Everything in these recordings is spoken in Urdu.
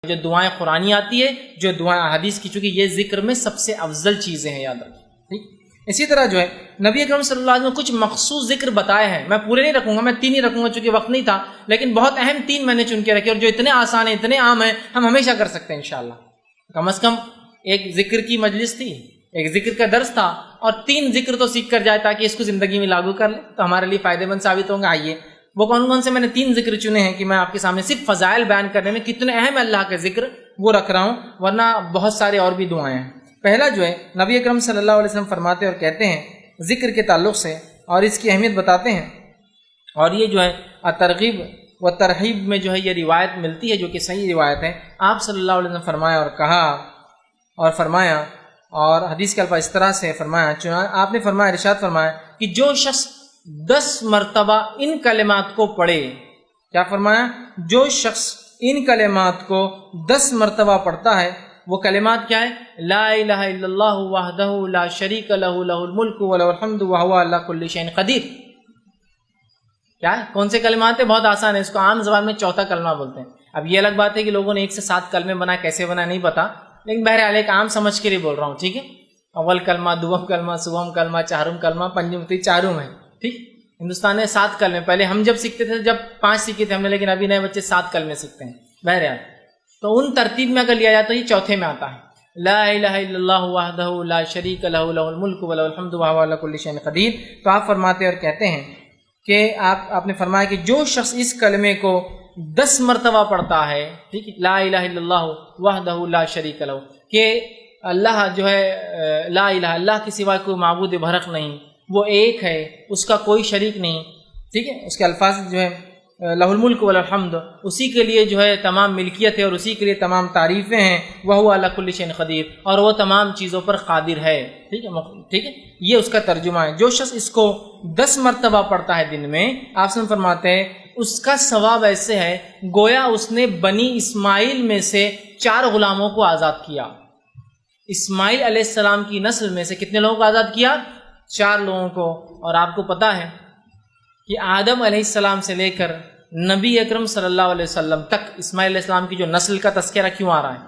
جو دعائیں قرآنی آتی ہے، جو دعائیں حدیث کی، چونکہ یہ ذکر میں سب سے افضل چیزیں ہیں، یاد رکھیں، ٹھیک۔ اسی طرح جو ہے نبی اکرم صلی اللہ علیہ وسلم نے کچھ مخصوص ذکر بتائے ہیں، میں پورے نہیں رکھوں گا، میں 3 ہی رکھوں گا چونکہ وقت نہیں تھا، لیکن بہت اہم 3 میں نے چن کے رکھے، اور جو اتنے آسان ہیں، اتنے عام ہیں، ہم ہمیشہ کر سکتے ہیں انشاءاللہ۔ کم از کم ایک ذکر کی مجلس تھی، ایک ذکر کا درس تھا، اور 3 ذکر تو سیکھ کر جائے تاکہ اس کو زندگی میں لاگو کر لیں، تو ہمارے لیے فائدہ مند ثابت ہوں گا۔ آئیے وہ کون کون سے میں نے 3 ذکر چنے ہیں کہ میں آپ کے سامنے صرف فضائل بیان کرنے میں کتنے اہم اللہ کے ذکر وہ رکھ رہا ہوں، ورنہ بہت سارے اور بھی دعائیں ہیں۔ پہلا جو ہے نبی اکرم صلی اللہ علیہ وسلم فرماتے اور کہتے ہیں ذکر کے تعلق سے، اور اس کی اہمیت بتاتے ہیں، اور یہ جو ہے ترغیب و ترہیب میں جو ہے یہ روایت ملتی ہے جو کہ صحیح روایت ہے۔ آپ صلی اللہ علیہ وسلم فرمایا اور کہا اور فرمایا، اور حدیث کے الفاظ اس طرح سے فرمایا، آپ نے فرمایا، ارشاد فرمایا کہ جو شخص 10 مرتبہ ان کلمات کو پڑھے، کیا فرمایا؟ جو شخص ان کلمات کو 10 مرتبہ پڑھتا ہے، وہ کلمات کیا ہے؟ لا الہ الا اللہ وحدہ لا شریک لہ لہ الملک ولہ الحمد وہو علی کل شیء قدیر۔ کیا ہے؟ کون سے کلمات ہیں؟ بہت آسان ہے، اس کو عام زبان میں چوتھا کلمہ بولتے ہیں۔ اب یہ الگ بات ہے کہ لوگوں نے 1 سے 7 کلمے بنائے، کیسے بنائے نہیں پتا، لیکن بہرحال ایک عام سمجھ کے لیے بول رہا ہوں، ٹھیک ہے؟ اول کلمہ، دوم کلمہ، سوم کلمہ، چہارم کلمہ، پنجم، چارم ہے، ٹھیک۔ ہندوستان میں 7 کلمے، پہلے ہم جب سیکھتے تھے جب 5 سیکھے تھے ہم نے، لیکن ابھی نئے بچے 7 کلمے سیکھتے ہیں۔ بہرحال تو ان ترتیب میں اگر لیا جائے تو یہ چوتھے میں آتا ہے، لا الہ الا اللہ وحدہ لا شریک لہ لہ الملک ولہ الحمد وہو علی کل شیء قدیر۔ تو آپ فرماتے اور کہتے ہیں کہ آپ نے فرمایا کہ جو شخص اس کلمے کو 10 مرتبہ پڑھتا ہے، ٹھیک ہے، لا الہ الا اللہ وحدہ لا شریک لہ، کہ اللہ جو ہے لا الہ، اللہ کے سوا کوئی معبود برحق نہیں، وہ ایک ہے، اس کا کوئی شریک نہیں، ٹھیک ہے۔ اس کے الفاظ جو ہے لہ الملک ولہ الحمد، اسی کے لیے جو ہے تمام ملکیت ہے اور اسی کے لیے تمام تعریفیں ہیں، وہو علی کل شیء قدیر، اور وہ تمام چیزوں پر قادر ہے، ٹھیک ہے، ٹھیک ہے۔ یہ اس کا ترجمہ ہے۔ جو شخص اس کو 10 مرتبہ پڑھتا ہے دن میں، آپ سے فرماتے ہیں اس کا ثواب ایسے ہے گویا اس نے بنی اسماعیل میں سے 4 غلاموں کو آزاد کیا۔ اسماعیل علیہ السلام کی نسل میں سے کتنے لوگوں کو آزاد کیا؟ 4 لوگوں کو۔ اور آپ کو پتہ ہے کہ آدم علیہ السلام سے لے کر نبی اکرم صلی اللہ علیہ وسلم تک اسماعیل علیہ السلام کی جو نسل کا تذکرہ کیوں آ رہا ہے؟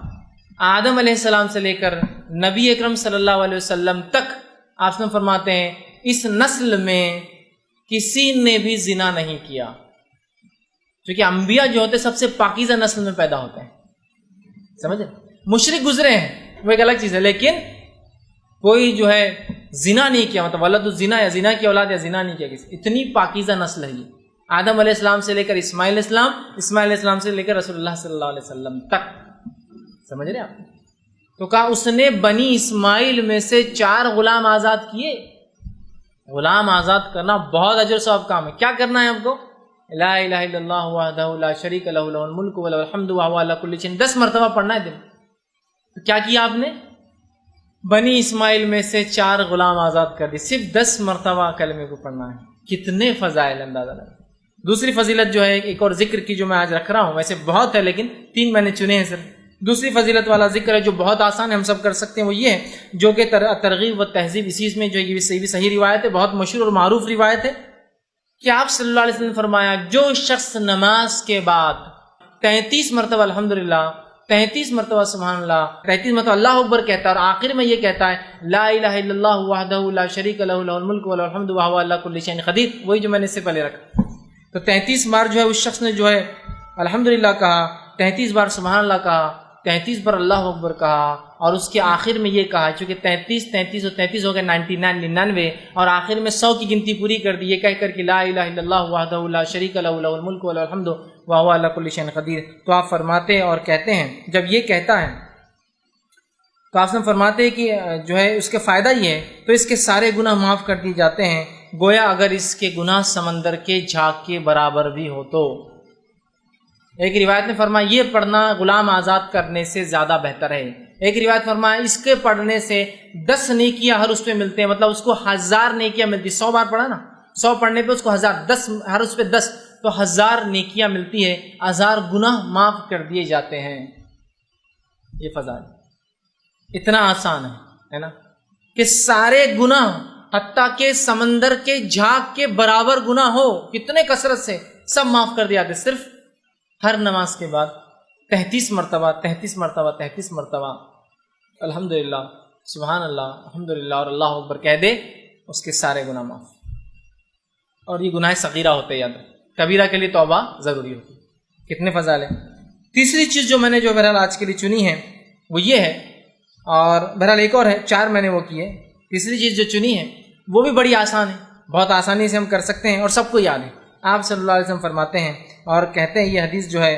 آدم علیہ السلام سے لے کر نبی اکرم صلی اللہ علیہ وسلم تک آپ نے فرماتے ہیں اس نسل میں کسی نے بھی زنا نہیں کیا، کیونکہ انبیاء جو ہوتے سب سے پاکیزہ نسل میں پیدا ہوتے ہیں، سمجھے؟ مشرک گزرے ہیں وہ ایک الگ چیز ہے، لیکن کوئی جو ہے زنا نہیں کیا، مطلب ولد الزنا یا زنا کی اولاد یا زنا نہیں کیا کسی، اتنی پاکیزہ نسل ہے یہ، آدم علیہ السلام سے لے کر اسماعیل علیہ السلام، اسماعیل علیہ السلام سے لے کر رسول اللہ صلی اللہ علیہ وسلم تک، سمجھ رہے آپ؟ تو کہا اس نے بنی اسماعیل میں سے 4 غلام آزاد کیے۔ غلام آزاد کرنا بہت اجر ثواب کام ہے۔ کیا کرنا ہے آپ کو؟ لا الہ الا اللہ وحدہ لا شریک لہ لہ الملک ولہ الحمد وہو علی کل شیء، 10 مرتبہ پڑھنا ہے دن۔ تو کیا کیا آپ نے؟ بنی اسماعیل میں سے 4 غلام آزاد کر دی، صرف 10 مرتبہ کلمے کو پڑھنا ہے۔ کتنے فضائل اندازہ لگا۔ دوسری فضیلت جو ہے ایک اور ذکر کی جو میں آج رکھ رہا ہوں، ویسے بہت ہے لیکن 3 میں نے چنے ہیں صرف۔ دوسری فضیلت والا ذکر ہے جو بہت آسان ہے، ہم سب کر سکتے ہیں، وہ یہ ہے جو کہ ترغیب و تہذیب، اسی میں جو یہ صحیح روایت ہے، بہت مشہور اور معروف روایت ہے کہ آپ صلی اللہ علیہ وسلم نے فرمایا جو شخص نماز کے بعد 33 مرتبہ الحمدللہ، 33 مرتبہ سبحان اللہ، 33 مرتبہ اللہ اکبر کہتا ہے اور آخر میں یہ کہتا ہے لا الہ الا اللہ وحدہ لا شریک لہ لہ الملک ولہ الحمد وہو علی کل شیء قدیر، وہی جو میں نے اس سے پہلے رکھا۔ تو 33 بار جو ہے اس شخص نے جو ہے الحمدللہ کہا، 33 بار سبحان اللہ کہا، 33 بار اللہ اکبر کہا، اور اس کے آخر میں یہ کہا، چونکہ 33 اور 33 ہو گئے 99 اور آخر میں 100 کی گنتی پوری کر دی، یہ کہہ کر کہ لا الہ الا اللہ وحدہ لا شریک لہ لہ الملک ولہ الحمد وہو علی کل شیء قدیر۔ تو آپ فرماتے اور کہتے ہیں جب یہ کہتا ہے تو آپ فرماتے ہیں کہ جو ہے اس کا فائدہ یہ ہے تو اس کے سارے گناہ معاف کر دیے جاتے ہیں، گویا اگر اس کے گناہ سمندر کے جھاگ کے برابر بھی ہو تو۔ ایک روایت نے فرمایا یہ پڑھنا غلام آزاد کرنے سے زیادہ بہتر ہے، ایک روایت فرمایا اس کے پڑھنے سے 10 نیکیاں ہر اس پہ ملتے ہیں، مطلب اس کو 1000 نیکیاں ملتی، 100 بار پڑھا نا، 100 پڑھنے پہ اس کو 1000، 10 ہر اس پہ 10 تو 1000 نیکیاں ملتی ہے، 1000 گناہ معاف کر دیے جاتے ہیں۔ یہ فضائل اتنا آسان ہے نا کہ سارے گناہ حتیٰ کہ سمندر کے جھاگ کے برابر گناہ ہو، کتنے کثرت سے سب معاف کر دیا جاتے، صرف ہر نماز کے بعد 33 مرتبہ 33 مرتبہ 33 مرتبہ الحمدللہ سبحان اللہ الحمدللہ اور اللہ اکبر کہہ دے، اس کے سارے گناہ معاف. اور یہ گناہ صغیرہ ہوتے ہیں، یاد رکھیں، کبیرہ کے لیے توبہ ضروری ہوتی ہے. کتنے فضائل ہیں. تیسری چیز جو میں نے جو بہرحال آج کے لیے چنی ہے وہ یہ ہے، اور بہرحال ایک اور ہے، 4 میں نے وہ کیے. تیسری چیز جو چنی ہے وہ بھی بڑی آسان ہے، بہت آسانی سے ہم کر سکتے ہیں اور سب کو یاد ہے. آپ صلی اللہ علیہ وسلم فرماتے ہیں اور کہتے ہیں، یہ حدیث جو ہے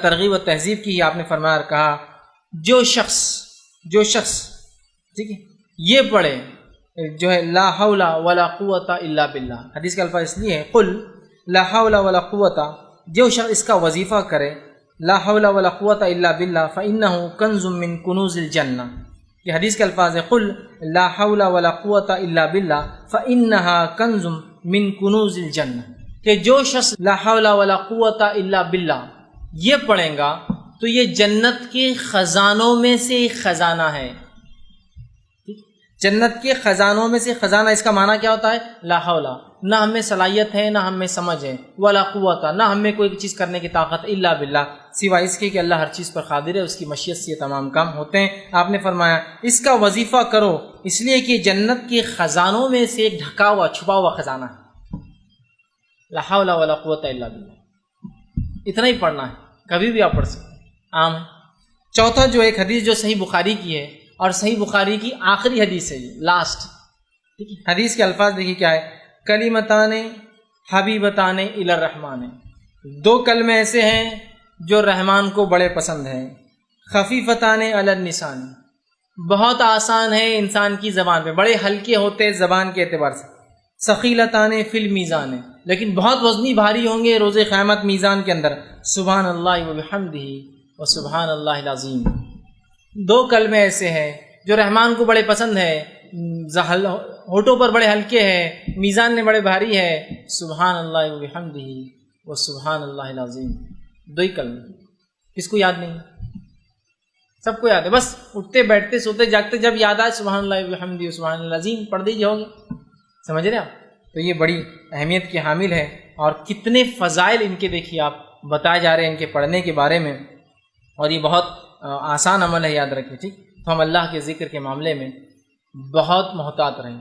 ترغیب و تہذیب کی، آپ نے فرمایا اور کہا، جو شخص ٹھیک ہے یہ پڑھے جو ہے لا حول ولا قوت الا باللہ، حدیث کا الفاظ اس لیے ہے قل لا حول ولا قوت، جو شخص اس کا وظیفہ کرے لا حول ولا قوت الا باللہ فانہ کنز من کنوز الجنہ. یہ حدیث کے الفاظ ہے قل لا حول ولا قوت الا باللہ فانہا کنز من کنوز الجنہ، کہ جو شخص لا حول ولا قوت الا باللہ یہ پڑھیں گا تو یہ جنت کے خزانوں میں سے ایک خزانہ ہے. جنت کے خزانوں میں سے خزانہ، اس کا معنی کیا ہوتا ہے؟ لا حول، نہ ہم میں صلاحیت ہے، نہ ہم میں سمجھ ہے، ولا قوت، نہ ہم میں کوئی چیز کرنے کی طاقت، الا باللہ، سوائے اس کے کہ اللہ ہر چیز پر قادر ہے، اس کی مشیت سے یہ تمام کام ہوتے ہیں. آپ نے فرمایا اس کا وظیفہ کرو، اس لیے کہ جنت کے خزانوں میں سے ایک ڈھکا ہوا چھپا ہوا خزانہ ہے. لا حول ولا قوت الا باللہ، اتنا ہی پڑھنا ہے، کبھی بھی آپ پڑھ سکتے ہیں، عام ہے. چوتھا جو ایک حدیث جو صحیح بخاری کی ہے، اور صحیح بخاری کی آخری حدیث ہے، یہ لاسٹ ٹھیک ہے. حدیث کے الفاظ دیکھیے کیا ہے، کلمتان حبیبتان الی الرحمن، 2 کلمے ایسے ہیں جو رحمان کو بڑے پسند ہیں. خفیفتان علی اللسان، بہت آسان ہے انسان کی زبان پہ، بڑے ہلکے ہوتے زبان کے اعتبار سے. ثقیلتان فی المیزان، لیکن بہت وزنی بھاری ہوں گے روز قیامت میزان کے اندر. سبحان اللہ وبحمدہ وسبحان اللہ العظیم. 2 کلمے ایسے ہیں جو رحمان کو بڑے پسند ہے، ہونٹوں پر بڑے ہلکے ہیں، میزان میں بڑے بھاری ہے. سبحان اللہ وبحمدہ وسبحان اللہ العظیم. 2 ہی کلمے، کس کو یاد نہیں؟ سب کو یاد ہے، بس اٹھتے بیٹھتے سوتے جاگتے جب یاد آئے سبحان اللہ وبحمدہ وسبحان اللہ العظیم پڑھ دیجیے، ہوگے. سمجھ رہے آپ؟ تو یہ بڑی اہمیت کی حامل ہے، اور کتنے فضائل ان کے دیکھیے آپ بتائے جا رہے ہیں ان کے پڑھنے کے بارے میں. اور یہ بہت آسان عمل ہے، یاد رکھیں ٹھیک. تو ہم اللہ کے ذکر کے معاملے میں بہت محتاط رہیں.